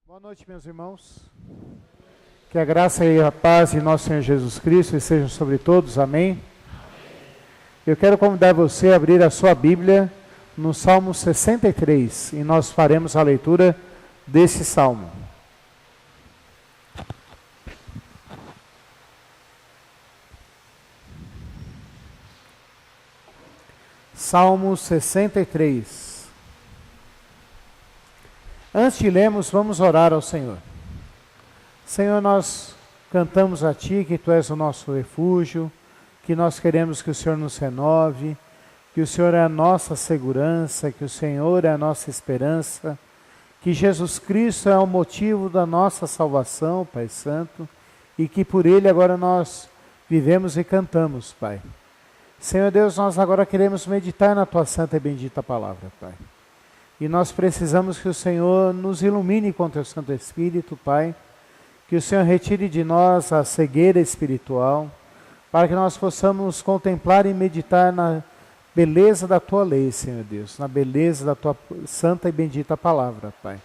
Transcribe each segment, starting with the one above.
Boa noite, meus irmãos. Que a graça e a paz de nosso Senhor Jesus Cristo estejam sobre todos. Amém? Eu quero convidar você a abrir a sua Bíblia no Salmo 63 e nós faremos a leitura desse salmo. Salmo 63. Antes de lermos, vamos orar ao Senhor. Senhor, nós cantamos a Ti que Tu és o nosso refúgio, que nós queremos que o Senhor nos renove, que o Senhor é a nossa segurança, que o Senhor é a nossa esperança, que Jesus Cristo é o motivo da nossa salvação, Pai Santo, e que por Ele agora nós vivemos e cantamos, Pai. Senhor Deus, nós agora queremos meditar na Tua santa e bendita palavra, Pai. E nós precisamos que o Senhor nos ilumine com o Teu Santo Espírito, Pai, que o Senhor retire de nós a cegueira espiritual, para que nós possamos contemplar e meditar na beleza da Tua lei, Senhor Deus, na beleza da Tua santa e bendita palavra, Pai.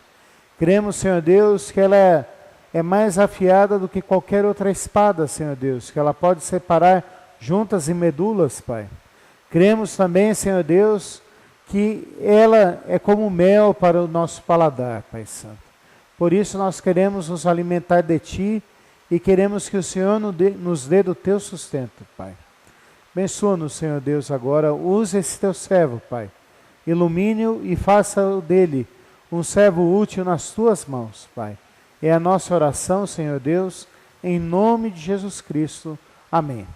Cremos, Senhor Deus, que ela é mais afiada do que qualquer outra espada, Senhor Deus, que ela pode separar juntas e medulas, Pai. Cremos também, Senhor Deus, que ela é como mel para o nosso paladar, Pai Santo. Por isso nós queremos nos alimentar de Ti e queremos que o Senhor nos dê do Teu sustento, Pai. Abençoa-nos, Senhor Deus, agora. Use esse Teu servo, Pai. Ilumine-o e faça dele um servo útil nas Tuas mãos, Pai. É a nossa oração, Senhor Deus, em nome de Jesus Cristo. Amém.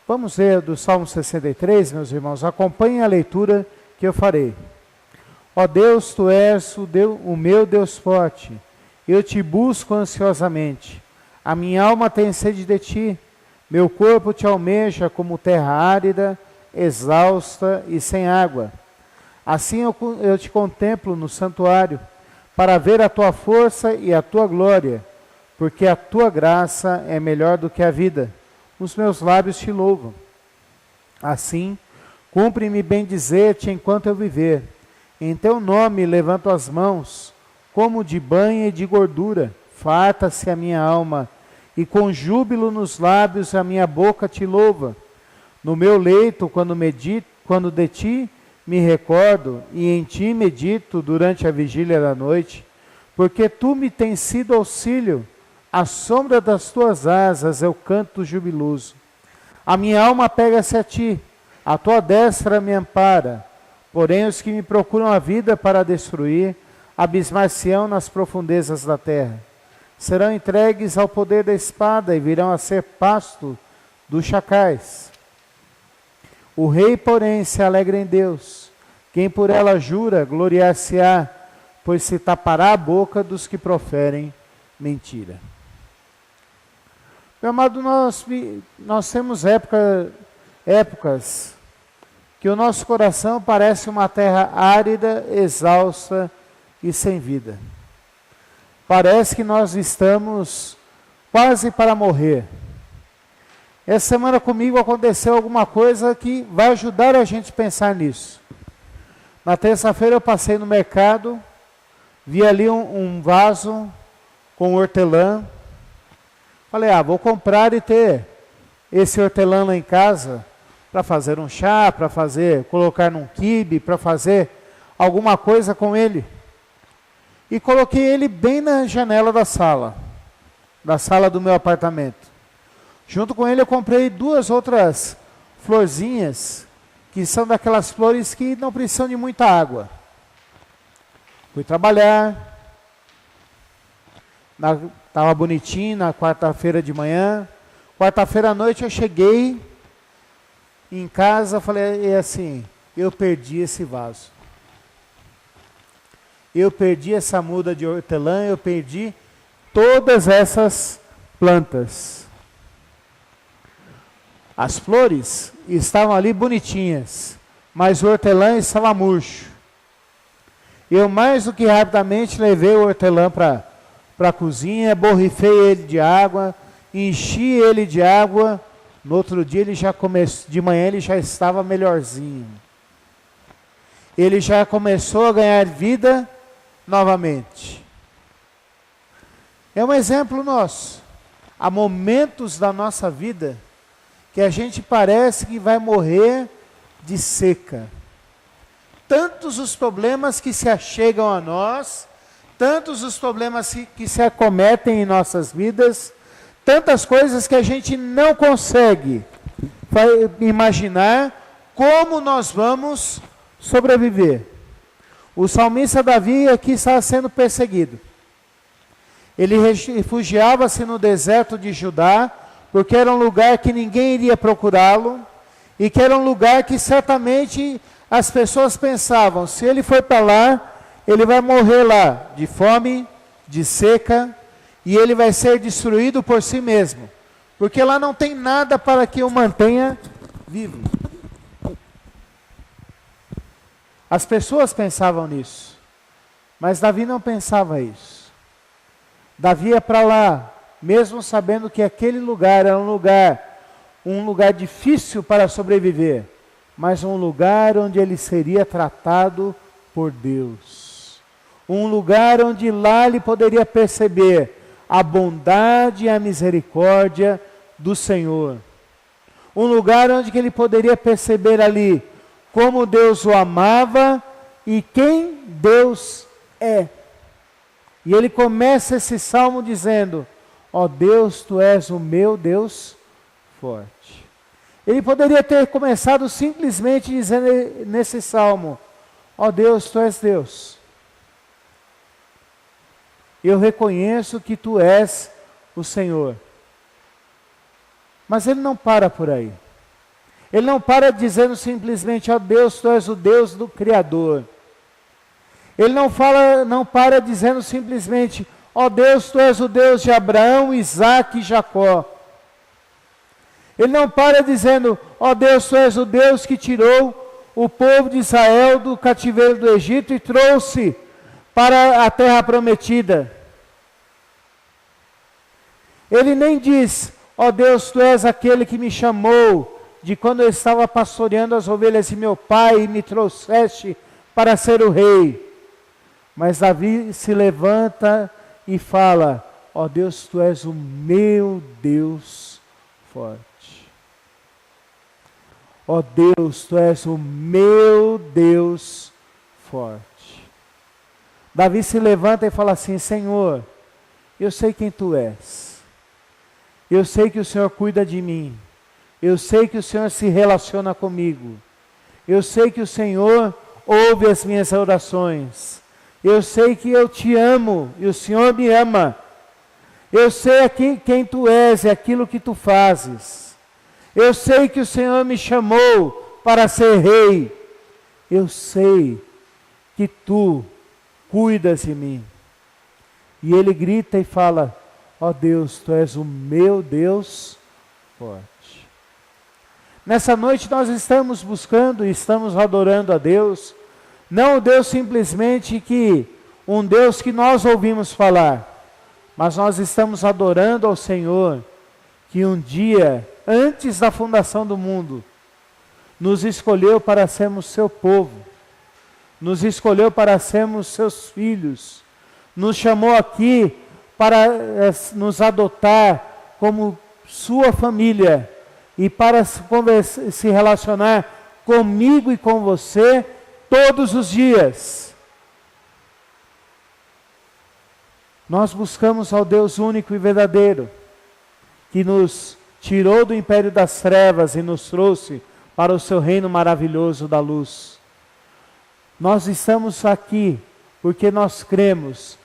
Vamos ler do Salmo 63, meus irmãos. Acompanhem a leitura que eu farei. Ó Deus, Tu és o meu Deus forte. Eu Te busco ansiosamente. A minha alma tem sede de Ti. Meu corpo Te almeja como terra árida, exausta e sem água. Assim eu Te contemplo no santuário, para ver a Tua força e a Tua glória, porque a Tua graça é melhor do que a vida. Os meus lábios Te louvam. Assim, cumpre-me bem dizer-Te enquanto eu viver. Em Teu nome levanto as mãos, como de banho e de gordura, farta-se a minha alma, e com júbilo nos lábios a minha boca Te louva. No meu leito, quando de Ti me recordo, e em Ti medito durante a vigília da noite, porque Tu me tens sido auxílio. À sombra das Tuas asas eu canto jubiloso. A minha alma pega-se a Ti, a Tua destra me ampara. Porém os que me procuram a vida para destruir, abismar-se-ão nas profundezas da terra. Serão entregues ao poder da espada e virão a ser pasto dos chacais. O rei, porém, se alegra em Deus. Quem por ela jura, gloriar-se-á, pois se tapará a boca dos que proferem mentira. Meu amado, nós temos épocas que o nosso coração parece uma terra árida, exausta e sem vida. Parece que nós estamos quase para morrer. Essa semana comigo aconteceu alguma coisa que vai ajudar a gente a pensar nisso. Na terça-feira eu passei no mercado, vi ali um vaso com hortelã. Falei, vou comprar e ter esse hortelã lá em casa para fazer um chá, para colocar num quibe, para fazer alguma coisa com ele. E coloquei ele bem na janela da sala do meu apartamento. Junto com ele eu comprei 2 outras florzinhas, que são daquelas flores que não precisam de muita água. Fui trabalhar. Estava bonitinho na quarta-feira de manhã. Quarta-feira à noite eu cheguei em casa, falei assim, eu perdi esse vaso. Eu perdi essa muda de hortelã, eu perdi todas essas plantas. As flores estavam ali bonitinhas, mas o hortelã estava murcho. Eu mais do que rapidamente levei o hortelã para a cozinha, borrifei ele de água, enchi ele de água. No outro dia de manhã ele já estava melhorzinho. Ele já começou a ganhar vida novamente. É um exemplo nosso. Há momentos da nossa vida que a gente parece que vai morrer de seca. Tantos os problemas que se achegam a nós, tantos os problemas que se acometem em nossas vidas, tantas coisas que a gente não consegue imaginar como nós vamos sobreviver. O salmista Davi aqui está sendo perseguido. Ele refugiava-se no deserto de Judá, porque era um lugar que ninguém iria procurá-lo, e que era um lugar que certamente as pessoas pensavam, se ele for para lá, ele vai morrer lá, de fome, de seca, e ele vai ser destruído por si mesmo, porque lá não tem nada para que o mantenha vivo. As pessoas pensavam nisso, mas Davi não pensava isso. Davi ia para lá, mesmo sabendo que aquele lugar era um lugar difícil para sobreviver, mas um lugar onde ele seria tratado por Deus. Um lugar onde lá ele poderia perceber a bondade e a misericórdia do Senhor. Um lugar onde ele poderia perceber ali como Deus o amava e quem Deus é. E ele começa esse salmo dizendo, ó Deus, tu és o meu Deus forte. Ele poderia ter começado simplesmente dizendo nesse salmo, ó Deus, tu és Deus. Eu reconheço que tu és o Senhor. Mas ele não para por aí. Ele não para dizendo simplesmente, ó Deus, tu és o Deus do Criador. Ele não para dizendo simplesmente, ó Deus, tu és o Deus de Abraão, Isaque e Jacó. Ele não para dizendo, ó Deus, tu és o Deus que tirou o povo de Israel do cativeiro do Egito e trouxe para a terra prometida. Ele nem diz, ó Deus, tu és aquele que me chamou de quando eu estava pastoreando as ovelhas de meu pai e me trouxeste para ser o rei. Mas Davi se levanta e fala, ó Deus, tu és o meu Deus forte. Ó Deus, tu és o meu Deus forte. Davi se levanta e fala assim, Senhor, eu sei quem tu és. Eu sei que o Senhor cuida de mim. Eu sei que o Senhor se relaciona comigo. Eu sei que o Senhor ouve as minhas orações. Eu sei que eu te amo e o Senhor me ama. Eu sei quem tu és e aquilo que tu fazes. Eu sei que o Senhor me chamou para ser rei. Eu sei que tu cuidas de mim. E ele grita e fala, ó Deus, tu és o meu Deus forte. Nessa noite nós estamos buscando e estamos adorando a Deus, não o Deus simplesmente um Deus que nós ouvimos falar, mas nós estamos adorando ao Senhor, que um dia, antes da fundação do mundo, nos escolheu para sermos seu povo, nos escolheu para sermos seus filhos, nos chamou aqui para nos adotar como sua família, e para se relacionar comigo e com você todos os dias. Nós buscamos ao Deus único e verdadeiro, que nos tirou do império das trevas e nos trouxe para o seu reino maravilhoso da luz. Nós estamos aqui porque nós cremos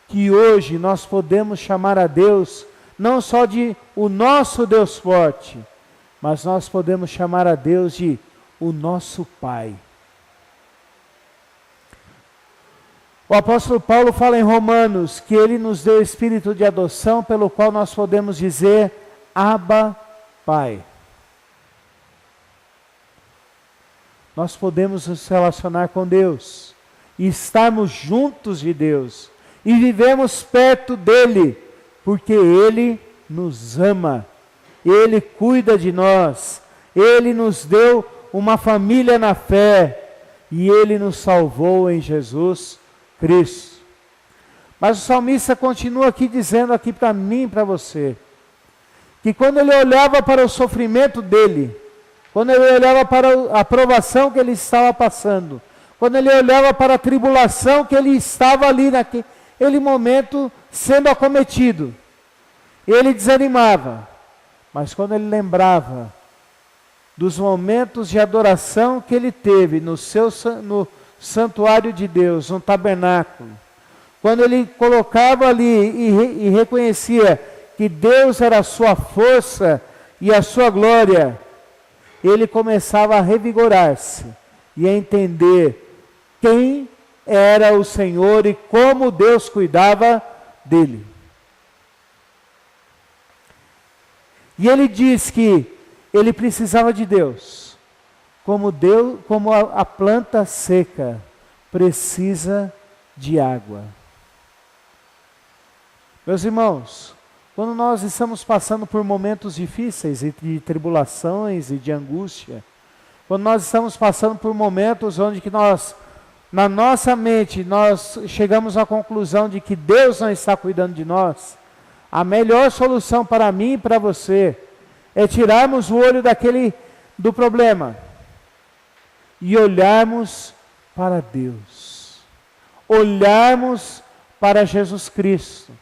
que hoje nós podemos chamar a Deus não só de o nosso Deus forte, mas nós podemos chamar a Deus de o nosso Pai. O apóstolo Paulo fala em Romanos que ele nos deu o espírito de adoção pelo qual nós podemos dizer Abba, Pai. Nós podemos nos relacionar com Deus e estarmos juntos de Deus e vivemos perto dele, porque ele nos ama. Ele cuida de nós, Ele nos deu uma família na fé e Ele nos salvou em Jesus Cristo. Mas o salmista continua aqui dizendo aqui para mim e para você, que quando ele olhava para o sofrimento dele, quando ele olhava para a provação que ele estava passando, quando ele olhava para a tribulação que ele estava ali naquele momento sendo acometido, ele desanimava. Mas quando ele lembrava dos momentos de adoração que ele teve no santuário de Deus, no tabernáculo, quando ele colocava ali e reconhecia que Deus era a sua força e a sua glória, ele começava a revigorar-se e a entender quem era o Senhor e como Deus cuidava dele. E ele diz que ele precisava de Deus, como a planta seca precisa de água. Meus irmãos, quando nós estamos passando por momentos difíceis e de tribulações e de angústia, quando nós estamos passando por momentos onde que nós, na nossa mente, nós chegamos à conclusão de que Deus não está cuidando de nós, a melhor solução para mim e para você é tirarmos o olho do problema e olharmos para Deus, olharmos para Jesus Cristo.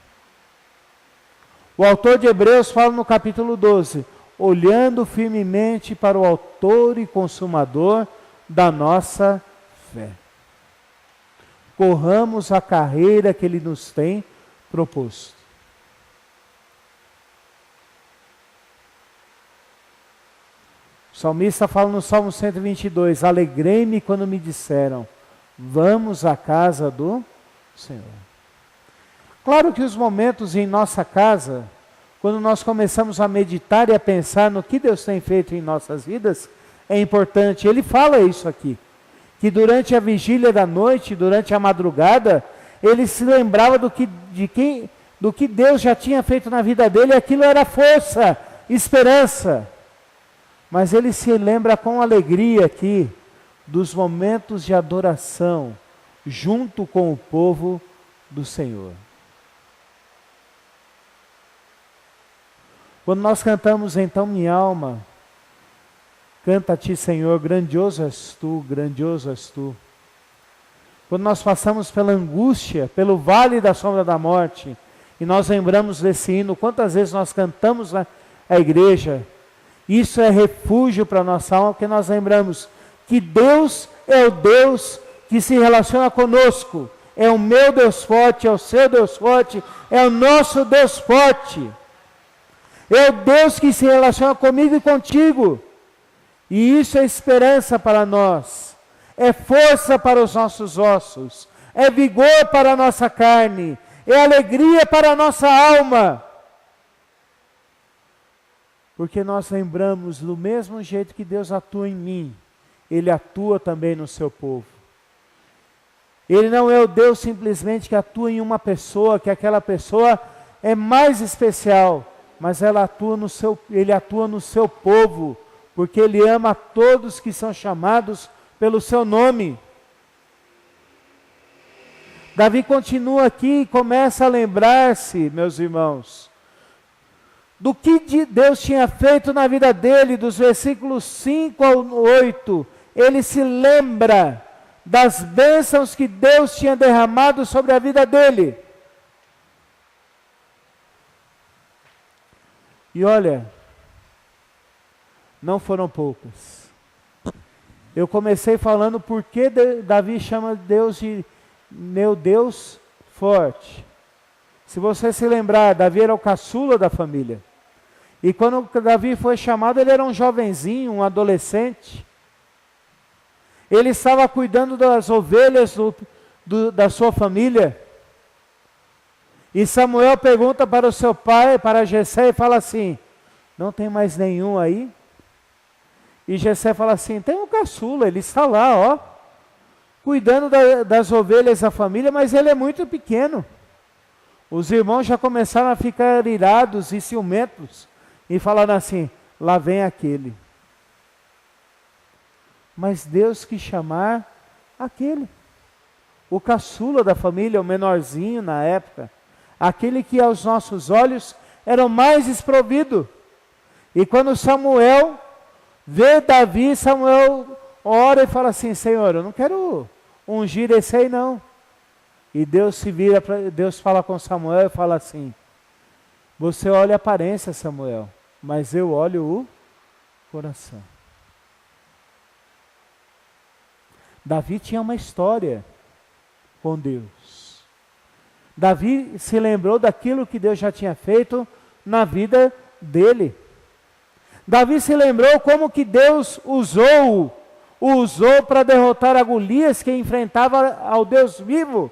O autor de Hebreus fala no capítulo 12, olhando firmemente para o autor e consumador da nossa fé. Corramos a carreira que Ele nos tem proposto. O salmista fala no Salmo 122, alegrei-me quando me disseram, vamos à casa do Senhor. Claro que os momentos em nossa casa, quando nós começamos a meditar e a pensar no que Deus tem feito em nossas vidas, é importante. Ele fala isso aqui, que durante a vigília da noite, durante a madrugada, ele se lembrava do que Deus já tinha feito na vida dele, e aquilo era força, esperança. Mas ele se lembra com alegria aqui dos momentos de adoração junto com o povo do Senhor. Quando nós cantamos então minha alma, canta a ti Senhor, grandioso és tu, grandioso és tu. Quando nós passamos pela angústia, pelo vale da sombra da morte, e nós lembramos desse hino, quantas vezes nós cantamos na igreja, isso é refúgio para a nossa alma, porque nós lembramos que Deus é o Deus que se relaciona conosco, é o meu Deus forte, é o seu Deus forte, é o nosso Deus forte. É o Deus que se relaciona comigo e contigo. E isso é esperança para nós. É força para os nossos ossos. É vigor para a nossa carne. É alegria para a nossa alma. Porque nós lembramos do mesmo jeito que Deus atua em mim, Ele atua também no seu povo. Ele não é o Deus simplesmente que atua em uma pessoa, que aquela pessoa é mais especial, mas ele atua no seu povo, porque Ele ama a todos que são chamados pelo seu nome. Davi continua aqui e começa a lembrar-se, meus irmãos, do que Deus tinha feito na vida dele, dos versículos 5 ao 8, ele se lembra das bênçãos que Deus tinha derramado sobre a vida dele. E olha, não foram poucas. Eu comecei falando por que Davi chama Deus de meu Deus forte. Se você se lembrar, Davi era o caçula da família. E quando Davi foi chamado, ele era um jovenzinho, um adolescente. Ele estava cuidando das ovelhas da sua família. E Samuel pergunta para o seu pai, para Jessé, e fala assim, não tem mais nenhum aí? E Jessé fala assim, tem um caçula, ele está lá, ó, cuidando das ovelhas da família, mas ele é muito pequeno. Os irmãos já começaram a ficar irados e ciumentos, e falaram assim, lá vem aquele. Mas Deus quis chamar aquele, o caçula da família, o menorzinho na época, aquele que aos nossos olhos era o mais desprovido. E quando Samuel vê Davi, Samuel ora e fala assim: Senhor, eu não quero ungir esse aí não. E Deus fala com Samuel e fala assim: você olha a aparência, Samuel, mas eu olho o coração. Davi tinha uma história com Deus. Davi se lembrou daquilo que Deus já tinha feito na vida dele. Davi se lembrou como que Deus usou para derrotar a Golias, que enfrentava ao Deus vivo,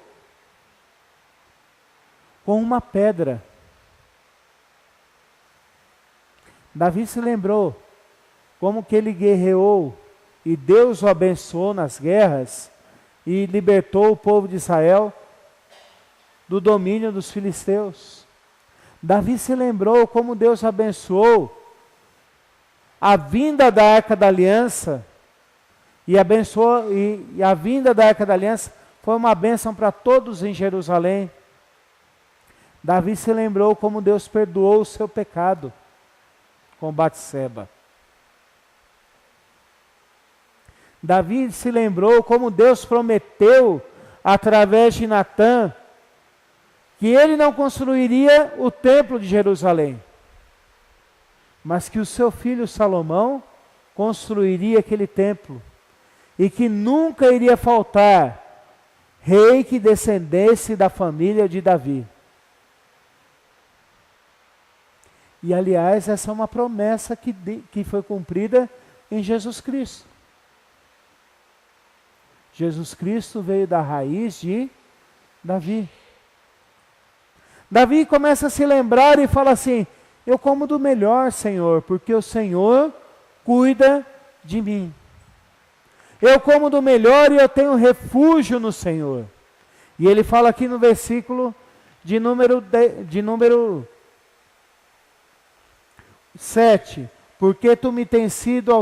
com uma pedra. Davi se lembrou como que ele guerreou e Deus o abençoou nas guerras e libertou o povo de Israel do domínio dos filisteus. Davi se lembrou como Deus abençoou a vinda da Arca da Aliança e a vinda da Arca da Aliança foi uma bênção para todos em Jerusalém. Davi se lembrou como Deus perdoou o seu pecado com Batseba. Davi se lembrou como Deus prometeu, através de Natã, que ele não construiria o templo de Jerusalém, mas que o seu filho Salomão construiria aquele templo, e que nunca iria faltar rei que descendesse da família de Davi. E aliás, essa é uma promessa que foi cumprida em Jesus Cristo. Jesus Cristo veio da raiz de Davi. Davi começa a se lembrar e fala assim: eu como do melhor, Senhor, porque o Senhor cuida de mim. Eu como do melhor e eu tenho refúgio no Senhor. E ele fala aqui no versículo de número 7, porque tu me tens sido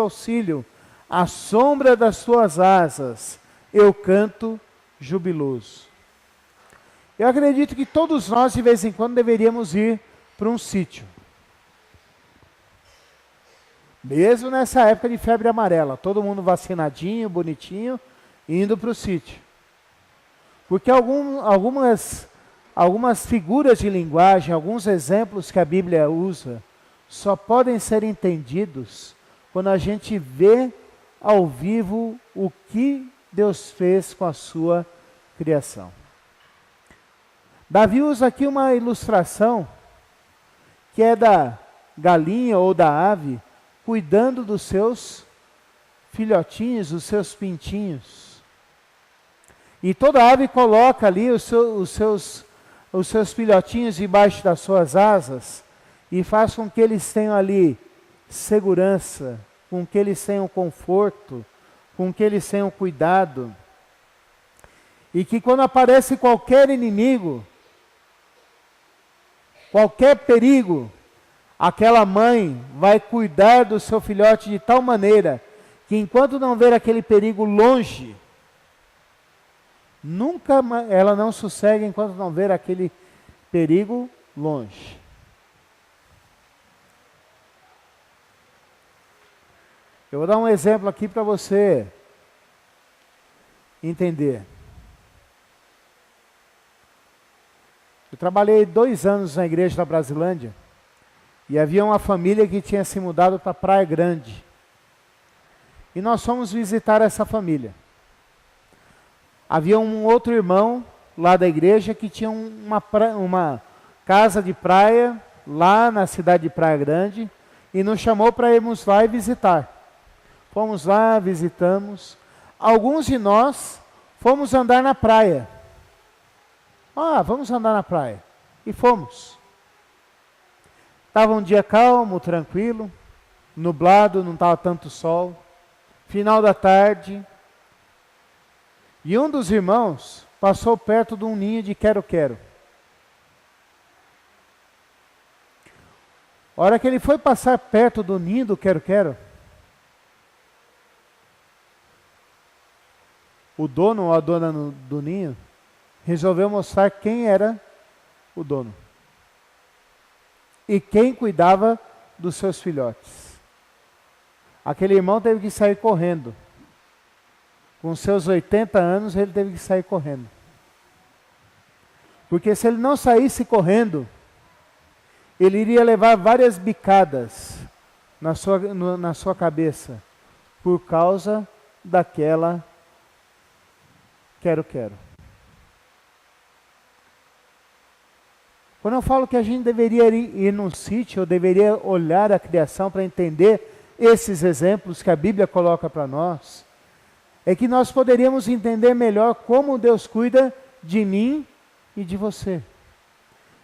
auxílio, à sombra das tuas asas, eu canto jubiloso. Eu acredito que todos nós, de vez em quando, deveríamos ir para um sítio. Mesmo nessa época de febre amarela, todo mundo vacinadinho, bonitinho, indo para o sítio. Porque algumas figuras de linguagem, alguns exemplos que a Bíblia usa, só podem ser entendidos quando a gente vê ao vivo o que Deus fez com a sua criação. Davi usa aqui uma ilustração que é da galinha ou da ave cuidando dos seus filhotinhos, os seus pintinhos. E toda ave coloca ali os seus filhotinhos debaixo das suas asas e faz com que eles tenham ali segurança, com que eles tenham conforto, com que eles tenham cuidado. E que quando aparece qualquer inimigo, qualquer perigo, aquela mãe vai cuidar do seu filhote de tal maneira que enquanto não ver aquele perigo longe, ela não sossega enquanto não ver aquele perigo longe. Eu vou dar um exemplo aqui para você entender. Eu trabalhei 2 anos na igreja da Brasilândia e havia uma família que tinha se mudado para Praia Grande. E nós fomos visitar essa família. Havia um outro irmão lá da igreja que tinha uma casa de praia lá na cidade de Praia Grande e nos chamou para irmos lá e visitar. Fomos lá, visitamos. Alguns de nós fomos andar na praia. Vamos andar na praia. E fomos. Estava um dia calmo, tranquilo, nublado, não estava tanto sol. Final da tarde. E um dos irmãos passou perto de um ninho de quero-quero. A hora que ele foi passar perto do ninho do quero-quero, o dono ou a dona do ninho resolveu mostrar quem era o dono e quem cuidava dos seus filhotes. Aquele irmão teve que sair correndo. Com seus 80 anos, ele teve que sair correndo. Porque se ele não saísse correndo, ele iria levar várias bicadas na sua cabeça, por causa daquela quero. Quando eu falo que a gente deveria ir num sítio, eu deveria olhar a criação para entender esses exemplos que a Bíblia coloca para nós, é que nós poderíamos entender melhor como Deus cuida de mim e de você.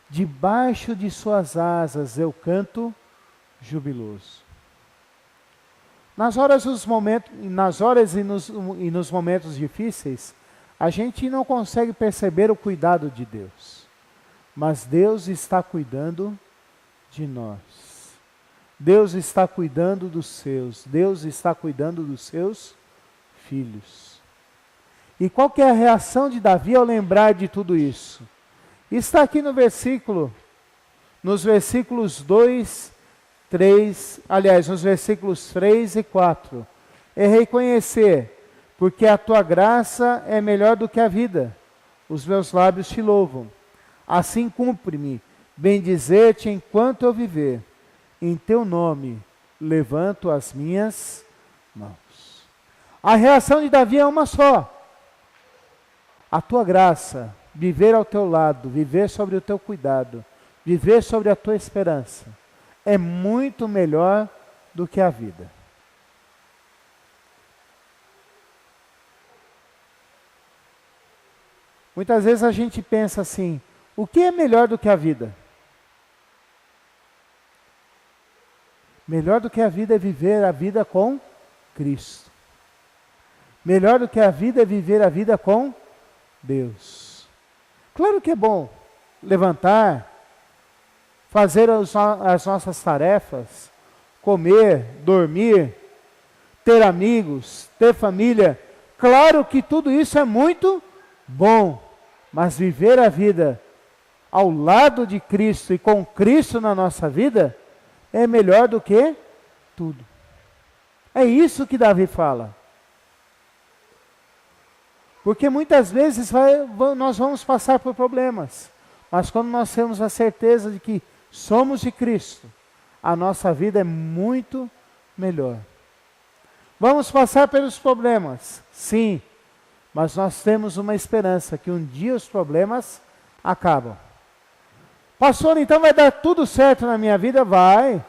Debaixo de suas asas eu canto jubiloso. Nas horas e nos momentos difíceis, a gente não consegue perceber o cuidado de Deus. Mas Deus está cuidando de nós. Deus está cuidando dos seus. Deus está cuidando dos seus filhos. E qual que é a reação de Davi ao lembrar de tudo isso? Está aqui nos versículos 2, 3, aliás, nos versículos 3 e 4. É reconhecer, porque a tua graça é melhor do que a vida. Os meus lábios te louvam. Assim cumpre-me bendizer-te enquanto eu viver. Em teu nome levanto as minhas mãos. A reação de Davi é uma só. A tua graça, viver ao teu lado, viver sobre o teu cuidado, viver sobre a tua esperança, é muito melhor do que a vida. Muitas vezes a gente pensa assim, o que é melhor do que a vida? Melhor do que a vida é viver a vida com Cristo. Melhor do que a vida é viver a vida com Deus. Claro que é bom levantar, fazer as nossas tarefas, comer, dormir, ter amigos, ter família. Claro que tudo isso é muito bom, mas viver a vida ao lado de Cristo e com Cristo na nossa vida é melhor do que tudo. É isso que Davi fala. Porque muitas vezes nós vamos passar por problemas, mas quando nós temos a certeza de que somos de Cristo, a nossa vida é muito melhor. Vamos passar pelos problemas, sim, mas nós temos uma esperança que um dia os problemas acabam. Pastor, então vai dar tudo certo na minha vida? Vai.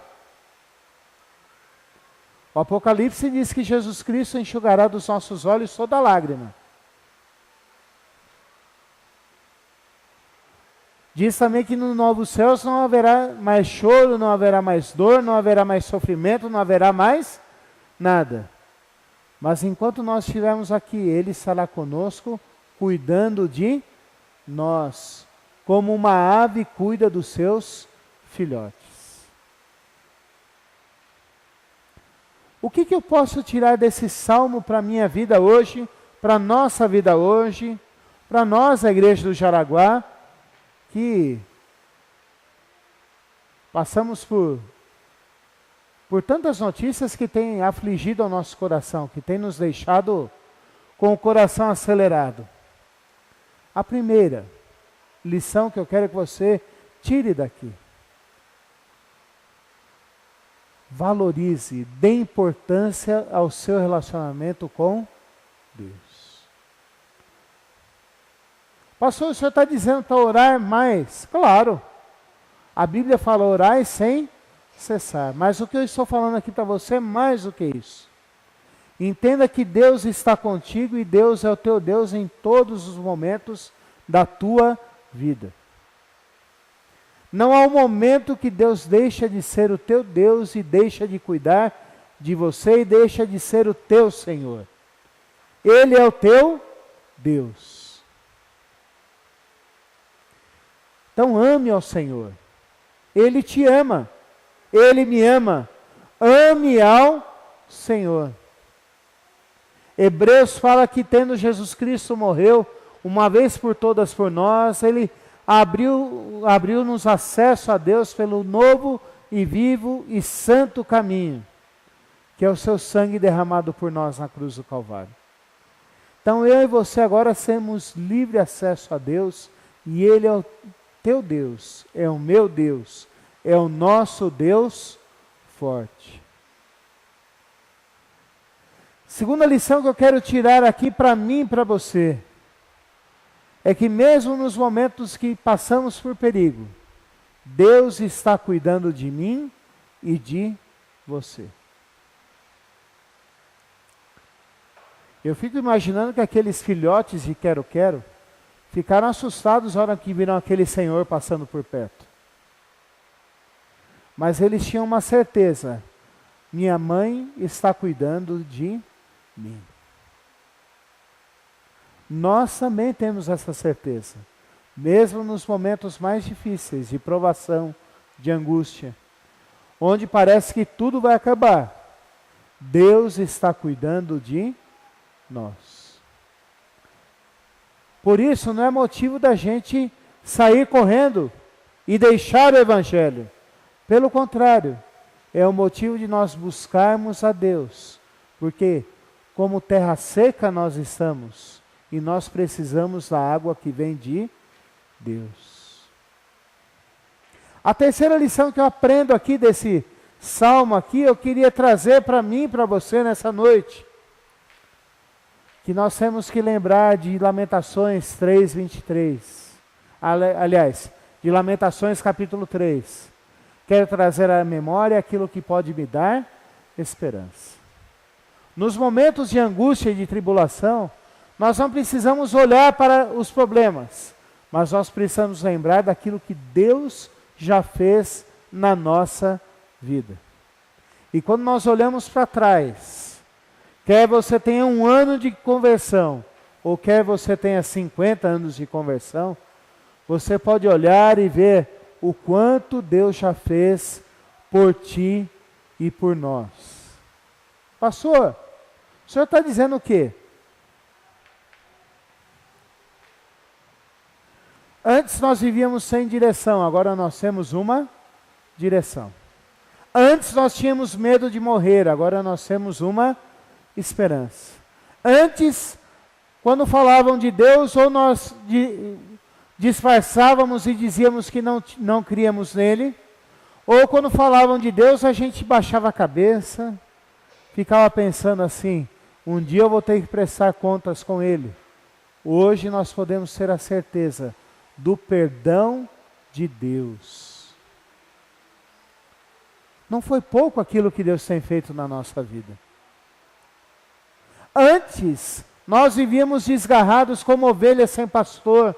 O Apocalipse diz que Jesus Cristo enxugará dos nossos olhos toda lágrima. Diz também que no novo céus não haverá mais choro, não haverá mais dor, não haverá mais sofrimento, não haverá mais nada. Mas enquanto nós estivermos aqui, Ele estará conosco, cuidando de nós, como uma ave cuida dos seus filhotes. O que eu posso tirar desse salmo para a minha vida hoje, para a nossa vida hoje, para nós, a Igreja do Jaraguá, que passamos por tantas notícias que têm afligido o nosso coração, que têm nos deixado com o coração acelerado. A primeira lição que eu quero que você tire daqui: valorize, dê importância ao seu relacionamento com Deus. Pastor, o senhor está dizendo para orar mais? Claro, a Bíblia fala orar sem cessar, mas o que eu estou falando aqui para você é mais do que isso. Entenda que Deus está contigo e Deus é o teu Deus em todos os momentos da tua vida. Não há um momento que Deus deixa de ser o teu Deus e deixa de cuidar de você e deixa de ser o teu Senhor. Ele é o teu Deus. Então ame ao Senhor. Ele te ama. Ele me ama. Ame ao Senhor. Hebreus fala que tendo Jesus Cristo morreu, uma vez por todas por nós, Ele abriu-nos acesso a Deus pelo novo e vivo e santo caminho, que é o seu sangue derramado por nós na cruz do Calvário. Então eu e você agora temos livre acesso a Deus, e Ele é o teu Deus, é o meu Deus, é o nosso Deus forte. Segunda lição que eu quero tirar aqui para mim e para você, é que mesmo nos momentos que passamos por perigo, Deus está cuidando de mim e de você. Eu fico imaginando que aqueles filhotes de quero-quero ficaram assustados na hora que viram aquele senhor passando por perto. Mas eles tinham uma certeza: minha mãe está cuidando de mim. Nós também temos essa certeza, mesmo nos momentos mais difíceis, de provação, de angústia, onde parece que tudo vai acabar. Deus está cuidando de nós. Por isso não é motivo da gente sair correndo e deixar o Evangelho. Pelo contrário, é o motivo de nós buscarmos a Deus, porque como terra seca nós estamos, e nós precisamos da água que vem de Deus. A terceira lição que eu aprendo aqui desse salmo aqui, eu queria trazer para mim e para você nessa noite, que nós temos que lembrar de Lamentações 3:23. Aliás, de Lamentações capítulo 3. Quero trazer à memória aquilo que pode me dar esperança. Nos momentos de angústia e de tribulação, nós não precisamos olhar para os problemas, mas nós precisamos lembrar daquilo que Deus já fez na nossa vida. E quando nós olhamos para trás, quer você tenha 1 ano de conversão, ou quer você tenha 50 anos de conversão, você pode olhar e ver o quanto Deus já fez por ti e por nós. Pastor, o senhor está dizendo o quê? Antes nós vivíamos sem direção, agora nós temos uma direção. Antes nós tínhamos medo de morrer, agora nós temos uma esperança. Antes, quando falavam de Deus, ou nós disfarçávamos e dizíamos que não críamos nele, ou quando falavam de Deus, a gente baixava a cabeça, ficava pensando assim: um dia eu vou ter que prestar contas com ele. Hoje nós podemos ter a certeza do perdão de Deus. Não foi pouco aquilo que Deus tem feito na nossa vida. Antes, nós vivíamos desgarrados como ovelhas sem pastor.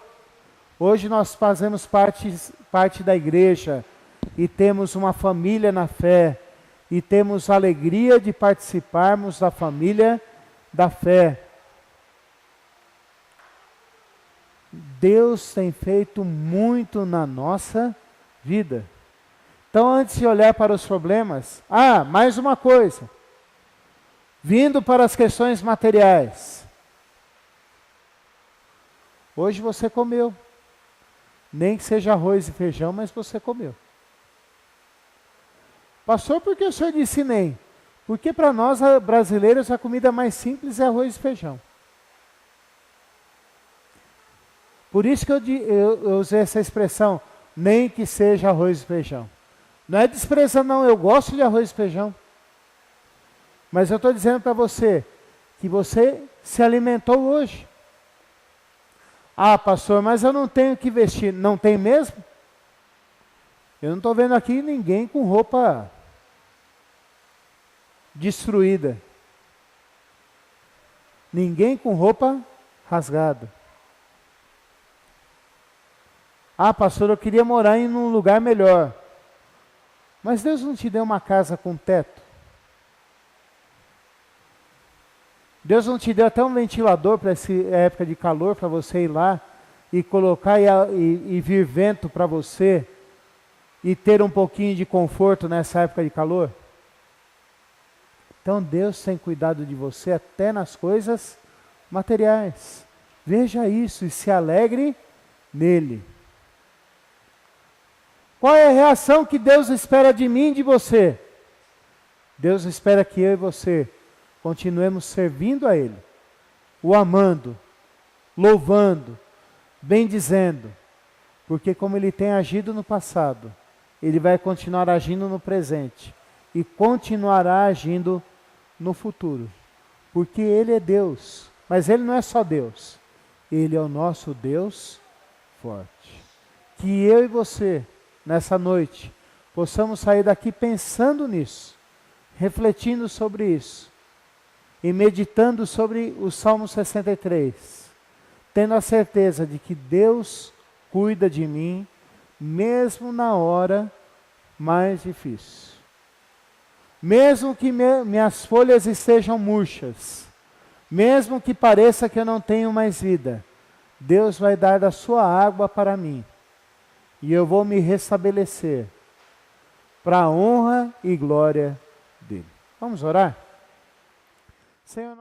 Hoje nós fazemos parte da igreja e temos uma família na fé e temos a alegria de participarmos da família da fé. Deus tem feito muito na nossa vida. Então, antes de olhar para os problemas, mais uma coisa. Vindo para as questões materiais. Hoje você comeu. Nem que seja arroz e feijão, mas você comeu. Pastor, por que o senhor disse nem? Porque para nós brasileiros a comida mais simples é arroz e feijão. Por isso que eu usei essa expressão, nem que seja arroz e feijão. Não é desprezando não, eu gosto de arroz e feijão. Mas eu estou dizendo para você, que você se alimentou hoje. Pastor, mas eu não tenho que vestir. Não tem mesmo? Eu não estou vendo aqui ninguém com roupa destruída. Ninguém com roupa rasgada. Pastor, eu queria morar em um lugar melhor. Mas Deus não te deu uma casa com teto? Deus não te deu até um ventilador para essa época de calor, para você ir lá e colocar e vir vento para você e ter um pouquinho de conforto nessa época de calor? Então Deus tem cuidado de você até nas coisas materiais. Veja isso e se alegre nele. Qual é a reação que Deus espera de mim e de você? Deus espera que eu e você continuemos servindo a Ele, o amando, louvando, bendizendo, porque como Ele tem agido no passado, Ele vai continuar agindo no presente e continuará agindo no futuro, porque Ele é Deus, mas Ele não é só Deus, Ele é o nosso Deus forte. Que eu e você, nessa noite, possamos sair daqui pensando nisso, refletindo sobre isso e meditando sobre o Salmo 63, tendo a certeza de que Deus cuida de mim, mesmo na hora mais difícil. Mesmo que minhas folhas estejam murchas, mesmo que pareça que eu não tenho mais vida, Deus vai dar da sua água para mim. E eu vou me restabelecer para a honra e glória dele. Vamos orar? Senhor,